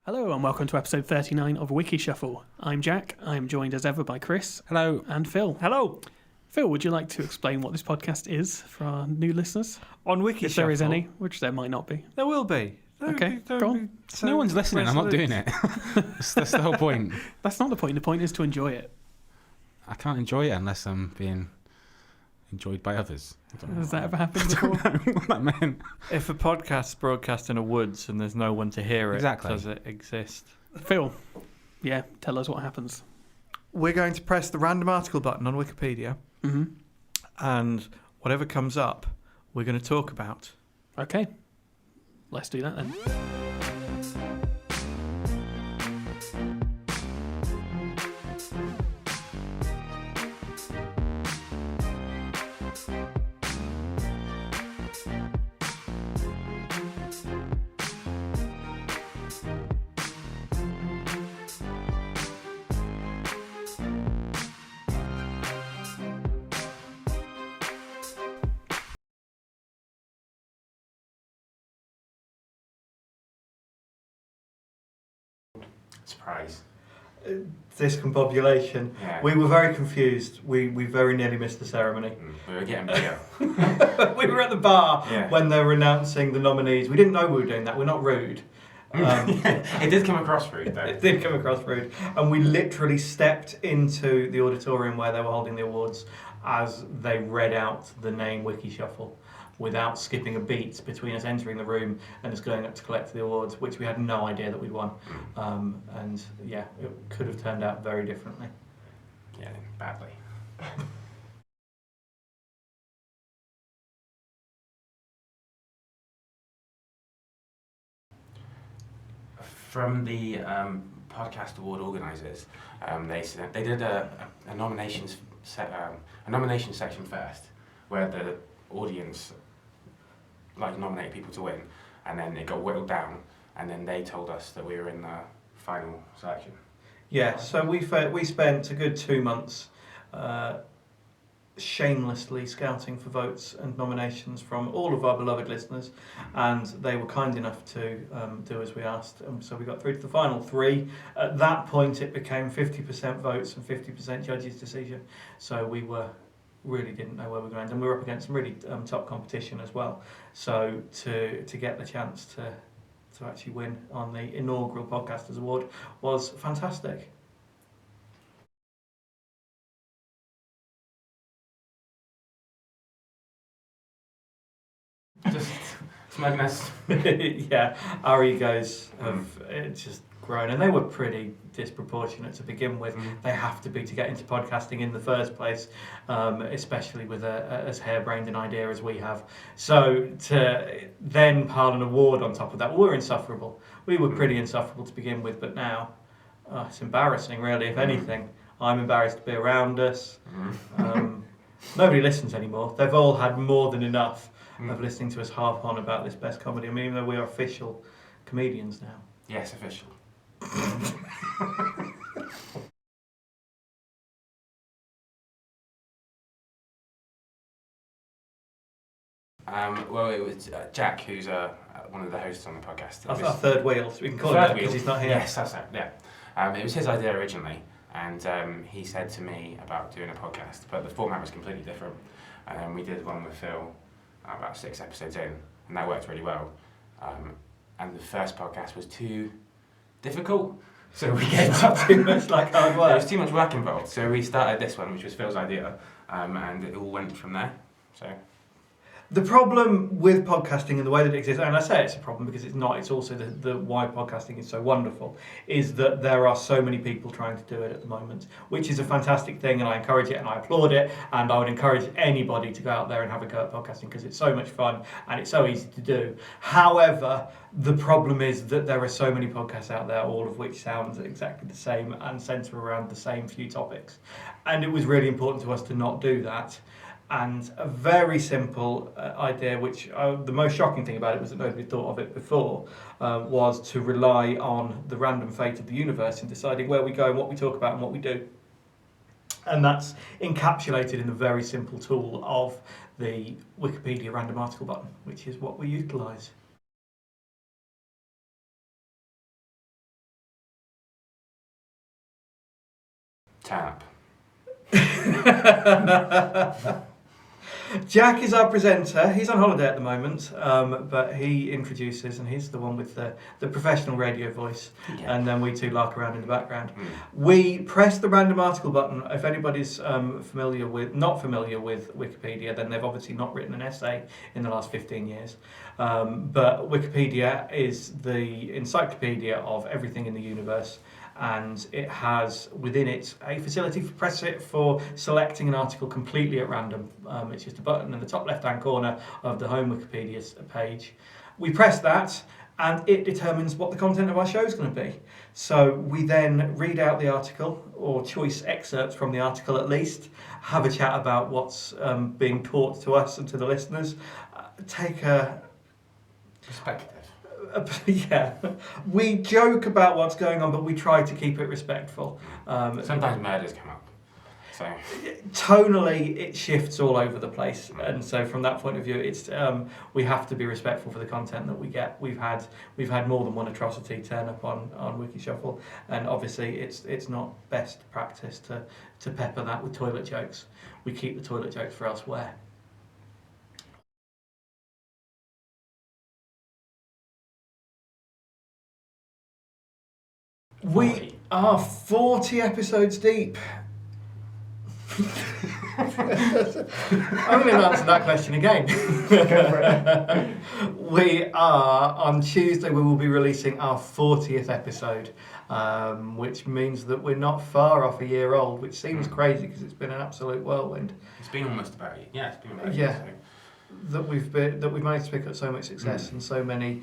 Hello and welcome to episode 39 of Wikishuffle. I'm Jack. I'm joined as ever by Chris. Hello. And Phil. Hello. Phil, would you like to explain what this podcast is for our new listeners? On Wikishuffle. If there is any, which there might not be. There will be. Okay, go on. So no one's listening. I'm not doing it. That's the whole point. That's not the point. The point is to enjoy it. I can't enjoy it unless I'm being enjoyed by others. Has that ever happened before? I don't know what that meant. If a podcast's broadcast in a woods and there's no one to hear it, Exactly. does it exist? Phil, yeah, tell us what happens. We're going to press the random article button on Wikipedia, and whatever comes up, we're going to talk about. Okay, let's do that then. Surprise. Discombobulation. Yeah. We were very confused. We very nearly missed the ceremony. We were getting bigger. We were at the bar Yeah. when they were announcing the nominees. We didn't know we were doing that. We're not rude. It did come across rude though. It did come across rude. And we literally stepped into the auditorium where they were holding the awards as they read out the name Wikishuffle without skipping a beat between us entering the room and us going up to collect the awards, which we had no idea that we'd won. And yeah, it could have turned out very differently. Yeah, badly. From the podcast award organisers, they did a nominations a nomination section first, where the audience nominated people to win, and then it got whittled down, and then they told us that we were in the final selection. Yeah, so we spent a good 2 months shamelessly scouting for votes and nominations from all of our beloved listeners, and they were kind enough to do as we asked. So we got through to the final 3. At that point, it became 50% votes and 50% judges' decision. So we really didn't know where we were going to end, and we were up against some really top competition as well. So to get the chance to actually win on the inaugural Podcasters Award was fantastic. Just smugness. Yeah, our egos have just grown, and they were pretty disproportionate to begin with. They have to be to get into podcasting in the first place, especially with as harebrained an idea as we have. So to then pile an award on top of that, we're insufferable. We were pretty insufferable to begin with, but now it's embarrassing, really. If anything, I'm embarrassed to be around us. Nobody listens anymore. They've all had more than enough of listening to us harp on about this best comedy. I mean, even though we are official comedians now. Yes, official. Well, it was Jack, who's one of the hosts on the podcast. That's our third wheel, so we can call him Third that because wheel. he's not here. Yes, that's it, yeah. It was his idea originally, and he said to me about doing a podcast, but the format was completely different. And then we did one with Phil about 6 episodes in, and that worked really well. And the first podcast was too difficult, so we gave up. Too much like hard There work. was too much work involved, so we started this one, which was Phil's idea, and it all went from there. So. The problem with podcasting and the way that it exists, and I say it's a problem because it's not, it's also the why podcasting is so wonderful, is that there are so many people trying to do it at the moment, which is a fantastic thing, and I encourage it and I applaud it, and I would encourage anybody to go out there and have a go at podcasting because it's so much fun and it's so easy to do. However, the problem is that there are so many podcasts out there, all of which sound exactly the same and centre around the same few topics. And it was really important to us to not do that. And a very simple idea, which the most shocking thing about it was that nobody thought of it before, was to rely on the random fate of the universe in deciding where we go and what we talk about and what we do. And that's encapsulated in the very simple tool of the Wikipedia random article button, which is what we utilise. Turn up. Jack is our presenter. He's on holiday at the moment, but he introduces, and he's the one with the professional radio voice. Yeah. And then we two lark around in the background. Mm. We press the random article button. If anybody's not familiar with Wikipedia, then they've obviously not written an essay in the last 15 years. But Wikipedia is the encyclopedia of everything in the universe. And it has within it a facility for selecting an article completely at random. It's just a button in the top left-hand corner of the home Wikipedia page. We press that, and it determines what the content of our show is going to be. So we then read out the article, or choice excerpts from the article at least, have a chat about what's being taught to us and to the listeners, take a... Perspective. Yeah, we joke about what's going on, but we try to keep it respectful. Sometimes murders come up, so tonally it shifts all over the place, and so from that point of view, it's we have to be respectful for the content that we get. We've had more than one atrocity turn up on Wikishuffle, and obviously it's not best practice to pepper that with toilet jokes. We keep the toilet jokes for elsewhere. We are 40 episodes deep. I'm going to answer that question again. We are, on Tuesday, we will be releasing our 40th episode, which means that we're not far off a year old, which seems crazy because it's been an absolute whirlwind. it's been almost about a year. Yeah, it's been about a Yeah. year. That we've managed to pick up so much success and so many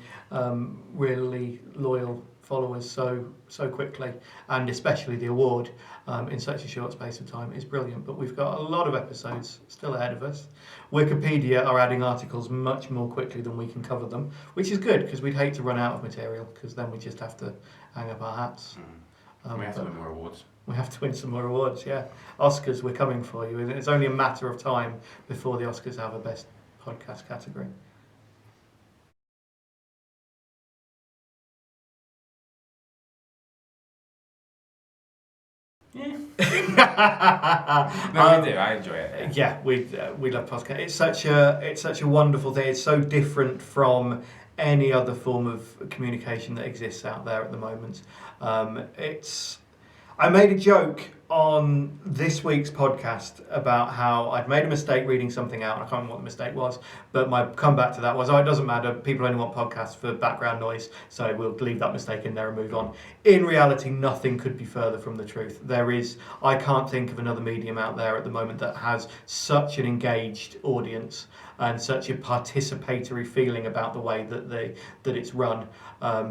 really loyal followers so quickly, and especially the award in such a short space of time is brilliant. But we've got a lot of episodes still ahead of us. Wikipedia are adding articles much more quickly than we can cover them, which is good because we'd hate to run out of material, because then we just have to hang up our hats. We have to win more awards. We have to win some more awards, yeah. Oscars, we're coming for you. It's only a matter of time before the Oscars have a best podcast category. Yeah. No, we do. I enjoy it. Yeah, we love podcast. It's such a wonderful thing. It's so different from any other form of communication that exists out there at the moment. I made a joke on this week's podcast about how I'd made a mistake reading something out, and I can't remember what the mistake was, but my comeback to that was, it doesn't matter, people only want podcasts for background noise, so we'll leave that mistake in there and move on. In reality, nothing could be further from the truth. I can't think of another medium out there at the moment that has such an engaged audience and such a participatory feeling about the way that it's run,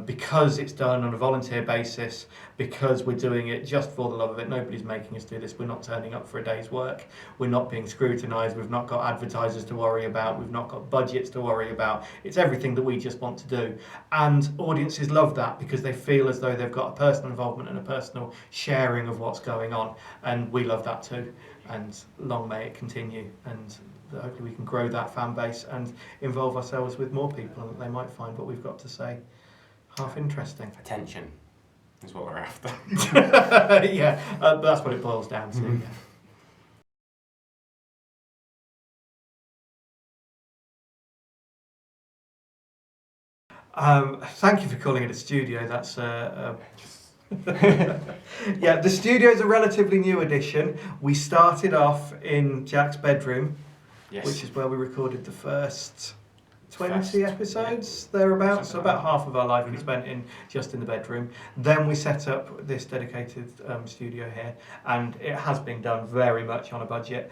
because it's done on a volunteer basis, because we're doing it just for the love of it. Nobody's making us do this. We're not turning up for a day's work. We're not being scrutinised. We've not got advertisers to worry about. We've not got budgets to worry about. It's everything that we just want to do. And audiences love that because they feel as though they've got a personal involvement and a personal sharing of what's going on. And we love that too. And long may it continue. And hopefully we can grow that fan base and involve ourselves with more people, and that they might find what we've got to say half interesting. Attention is what we're after. Yeah, but that's what it boils down to. Thank you for calling it a studio. That's yeah, the studio is a relatively new addition. We started off in Jack's bedroom, Yes. which is where we recorded the first 20 episodes, thereabouts. So about half of our life we spent just in the bedroom. Then we set up this dedicated studio here, and it has been done very much on a budget.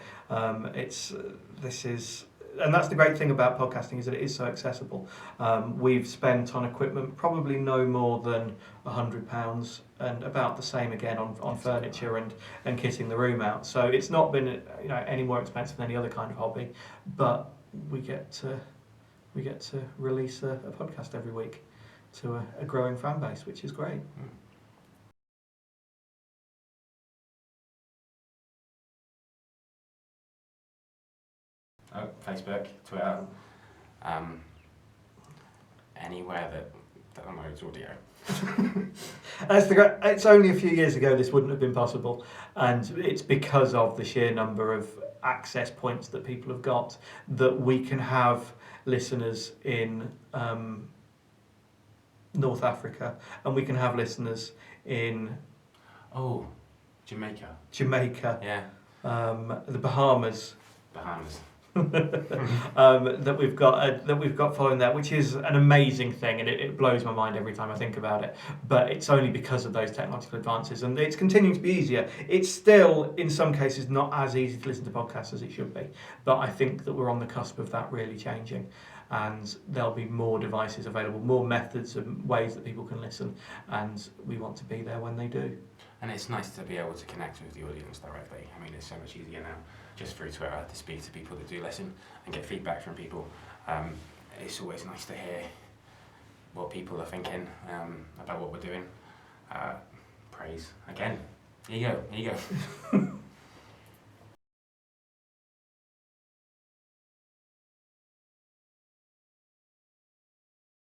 And that's the great thing about podcasting, is that it is so accessible. We've spent on equipment probably no more than £100, and about the same again on furniture and kitting the room out. So it's not been any more expensive than any other kind of hobby, but we get to release a podcast every week to a growing fan base, which is great. Oh, Facebook, Twitter, anywhere that downloads audio. It's only a few years ago this wouldn't have been possible, and it's because of the sheer number of access points that people have got that we can have listeners in North Africa, and we can have listeners in Jamaica. Jamaica, the Bahamas. That we've got following there, which is an amazing thing, and it blows my mind every time I think about it. But it's only because of those technological advances, and it's continuing to be easier. It's still, in some cases, not as easy to listen to podcasts as it should be. But I think that we're on the cusp of that really changing, and there'll be more devices available, more methods and ways that people can listen, and we want to be there when they do. And it's nice to be able to connect with the audience directly. I mean, it's so much easier now, just through Twitter, to speak to people that do listen and get feedback from people. It's always nice to hear what people are thinking about what we're doing. Praise again. Here you go.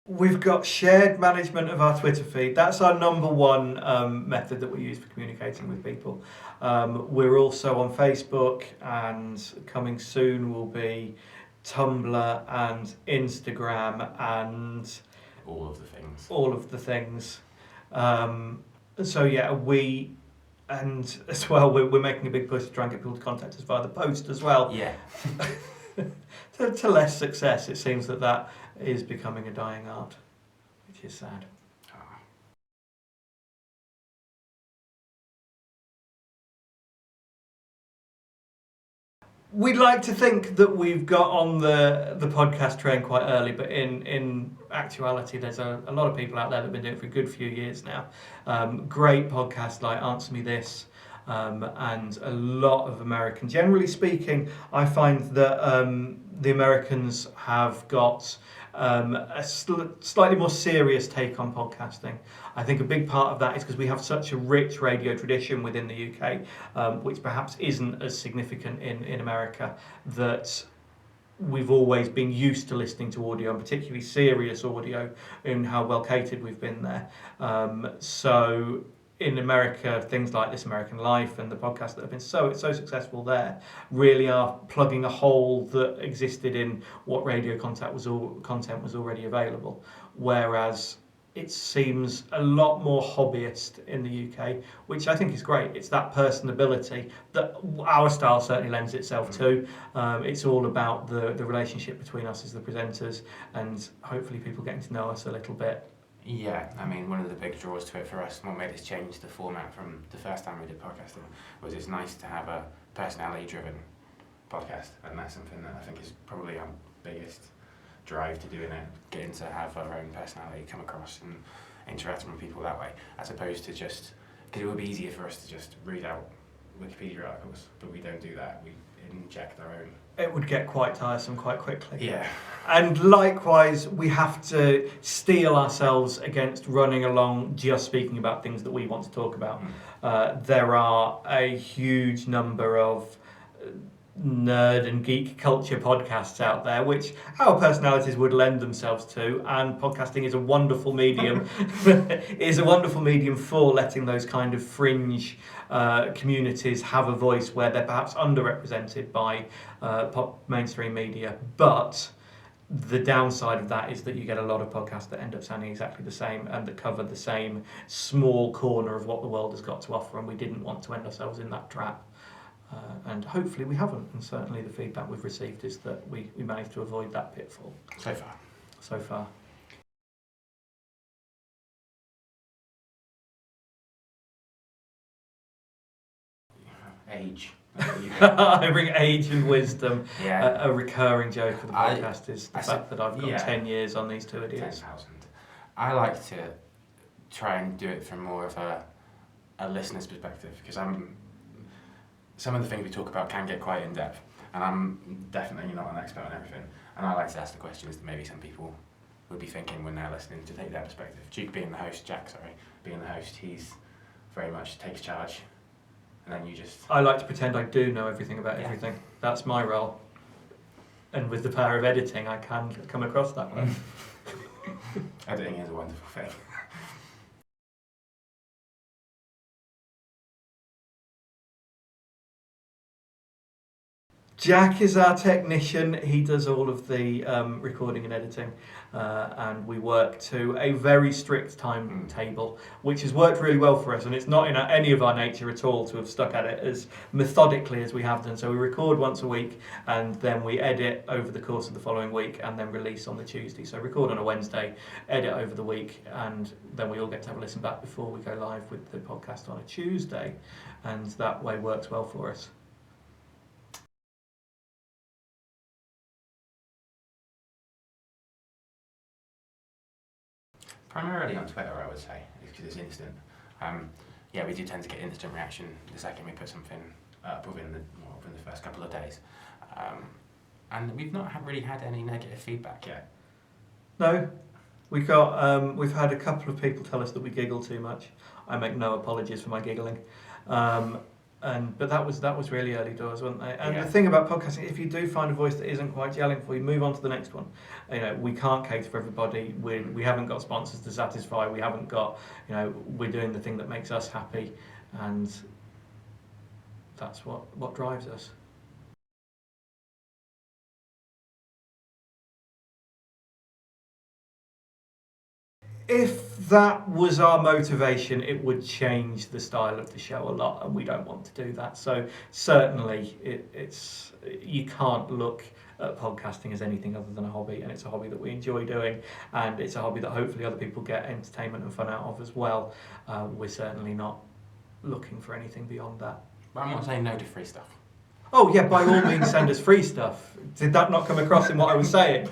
We've got shared management of our Twitter feed. That's our number one method that we use for communicating with people. We're also on Facebook, and coming soon will be Tumblr and Instagram and all of the things. And as well, we're making a big push to try and get people to contact us via the post as well. Yeah. to less success, it seems that is becoming a dying art, which is sad. We'd like to think that we've got on the podcast train quite early, but in actuality, there's a lot of people out there that have been doing it for a good few years now. Great podcasts like Answer Me This, and a lot of American. Generally speaking, I find that the Americans have got a slightly more serious take on podcasting. I think a big part of that is because we have such a rich radio tradition within the UK, which perhaps isn't as significant in America, that we've always been used to listening to audio, and particularly serious audio, in how well catered we've been there. So in America, things like This American Life and the podcasts that have been so successful there really are plugging a hole that existed in what radio content was already available. Whereas it seems a lot more hobbyist in the UK, which I think is great. It's that personability that our style certainly lends itself to. It's all about the relationship between us as the presenters, and hopefully people getting to know us a little bit. Yeah, I mean, one of the big draws to it for us, what made us change the format from the first time we did podcasting, was it's nice to have a personality-driven podcast, and that's something that I think is probably our biggest drive to doing it, getting to have our own personality come across and interacting with people that way, as opposed to just, because it would be easier for us to just read out Wikipedia articles, but we don't do that. We inject our own. It would get quite tiresome quite quickly. Yeah. And likewise, we have to steel ourselves against running along just speaking about things that we want to talk about. There are a huge number of nerd and geek culture podcasts out there, which our personalities would lend themselves to, and podcasting is a wonderful medium. Is a wonderful medium for letting those kind of fringe communities have a voice where they're perhaps underrepresented by mainstream media. But the downside of that is that you get a lot of podcasts that end up sounding exactly the same and that cover the same small corner of what the world has got to offer, and we didn't want to end ourselves in that trap. And hopefully we haven't, and certainly the feedback we've received is that we managed to avoid that pitfall. So far. Age. I bring age and wisdom. Yeah. A recurring joke of the podcast is the fact that I've got 10 years on these two idiots. 10,000. I like to try and do it from more of a listener's perspective, because some of the things we talk about can get quite in-depth, and I'm definitely not an expert on everything, and I like to ask the questions that maybe some people would be thinking when they're listening, to take their perspective. Jack being the host, he's very much takes charge, and then you just... I like to pretend I do know everything about everything. That's my role. And with the power of editing, I can come across that way. Editing is a wonderful thing. Jack is our technician. He does all of the recording and editing, and we work to a very strict timetable, which has worked really well for us. And it's not in any of our nature at all to have stuck at it as methodically as we have done. So we record once a week, and then we edit over the course of the following week, and then release on the Tuesday. So record on a Wednesday, edit over the week, and then we all get to have a listen back before we go live with the podcast on a Tuesday, and that way works well for us. Primarily on Twitter, I would say, because it's instant. We do tend to get instant reaction the second we put something up within the first couple of days. And we've not really had any negative feedback yet. No, we've had a couple of people tell us that we giggle too much. I make no apologies for my giggling. But that was really early doors, wasn't they? And the thing about podcasting, if you do find a voice that isn't quite gelling for you, move on to the next one. We can't cater for everybody. We haven't got sponsors to satisfy. We haven't got, we're doing the thing that makes us happy, and that's what drives us. If that was our motivation, it would change the style of the show a lot, and we don't want to do that. So certainly, it's you can't look at podcasting as anything other than a hobby, and it's a hobby that we enjoy doing, and it's a hobby that hopefully other people get entertainment and fun out of as well. We're certainly not looking for anything beyond that. But I'm not saying no to free stuff. Oh yeah, by all means send us free stuff. Did that not come across in what I was saying?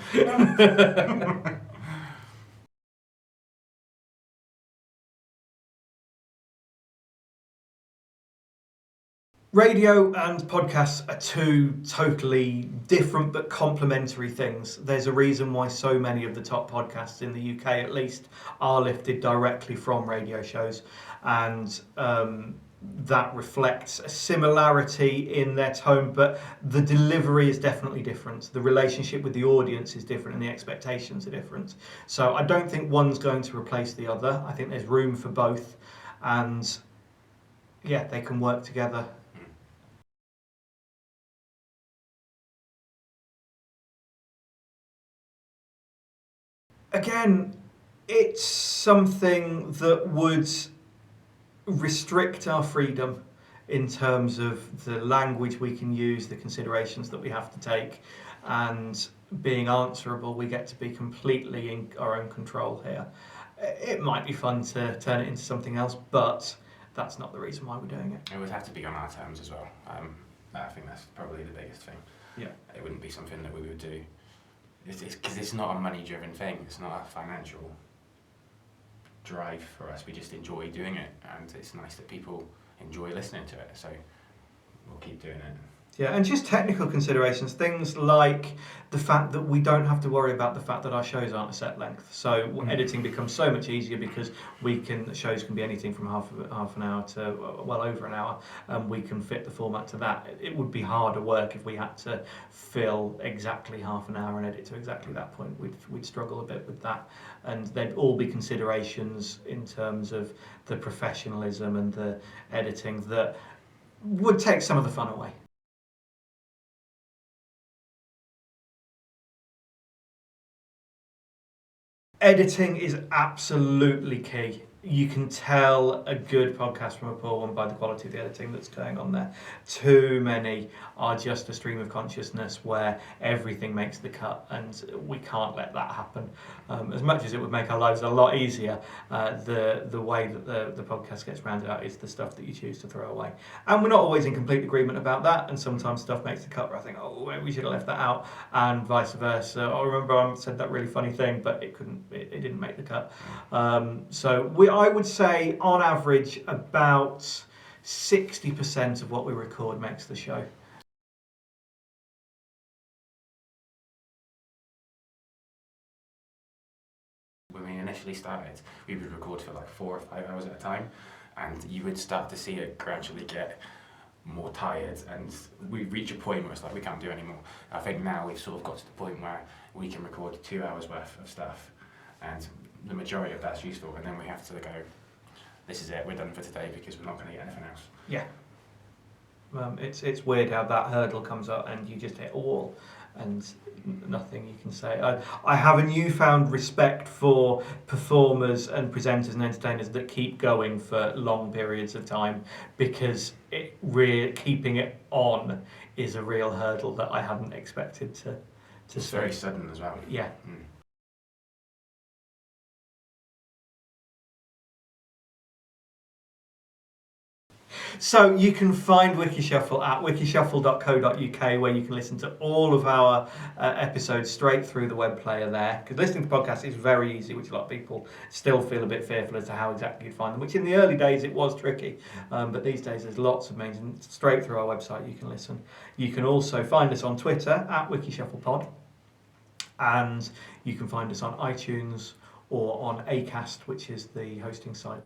Radio and podcasts are two totally different but complementary things. There's a reason why so many of the top podcasts in the UK, at least, are lifted directly from radio shows, and that reflects a similarity in their tone, but the delivery is definitely different. The relationship with the audience is different, and the expectations are different. So I don't think one's going to replace the other. I think there's room for both, and yeah, they can work together. Again, it's something that would restrict our freedom in terms of the language we can use, the considerations that we have to take, and being answerable. We get to be completely in our own control here. It might be fun to turn it into something else, but that's not the reason why we're doing it. It would have to be on our terms as well. I think that's probably the biggest thing. Yeah. It wouldn't be something that we would do. Because it's not a money-driven thing. It's not a financial drive for us. We just enjoy doing it, and it's nice that people enjoy listening to it. So we'll keep doing it. Yeah, and just technical considerations, things like the fact that we don't have to worry about the fact that our shows aren't a set length. So editing becomes so much easier because shows can be anything from half an hour to well over an hour, and we can fit the format to that. It would be harder work if we had to fill exactly half an hour and edit to exactly that point. We'd struggle a bit with that, and there'd all be considerations in terms of the professionalism and the editing that would take some of the fun away. Editing is absolutely key. You can tell a good podcast from a poor one by the quality of the editing that's going on there. Too many are just a stream of consciousness where everything makes the cut, and we can't let that happen. As much as it would make our lives a lot easier, the way that the podcast gets rounded out is the stuff that you choose to throw away. And we're not always in complete agreement about that, and sometimes stuff makes the cut where I think, oh, we should have left that out, and vice versa. I remember I said that really funny thing, but it didn't make the cut. I would say, on average, about 60% of what we record makes the show. When we initially started, we would record for like 4 or 5 hours at a time, and you would start to see it gradually get more tired, and we reach a point where it's like we can't do anymore. I think now we've sort of got to the point where we can record 2 hours worth of stuff, and the majority of that's useful, and then we have to go, this is it, we're done for today because we're not going to get anything else. Yeah. It's weird how that hurdle comes up and you just hit a wall and nothing you can say. I have a newfound respect for performers and presenters and entertainers that keep going for long periods of time, because keeping it on is a real hurdle that I hadn't expected to It's see. very sudden as well. Yeah. Mm. So you can find Wikishuffle at wikishuffle.co.uk, where you can listen to all of our episodes straight through the web player there. Because listening to podcasts is very easy, which a lot of people still feel a bit fearful as to how exactly you'd find them, which in the early days it was tricky. But these days there's lots of means, and straight through our website you can listen. You can also find us on Twitter at WikishufflePod, and you can find us on iTunes or on Acast, which is the hosting site.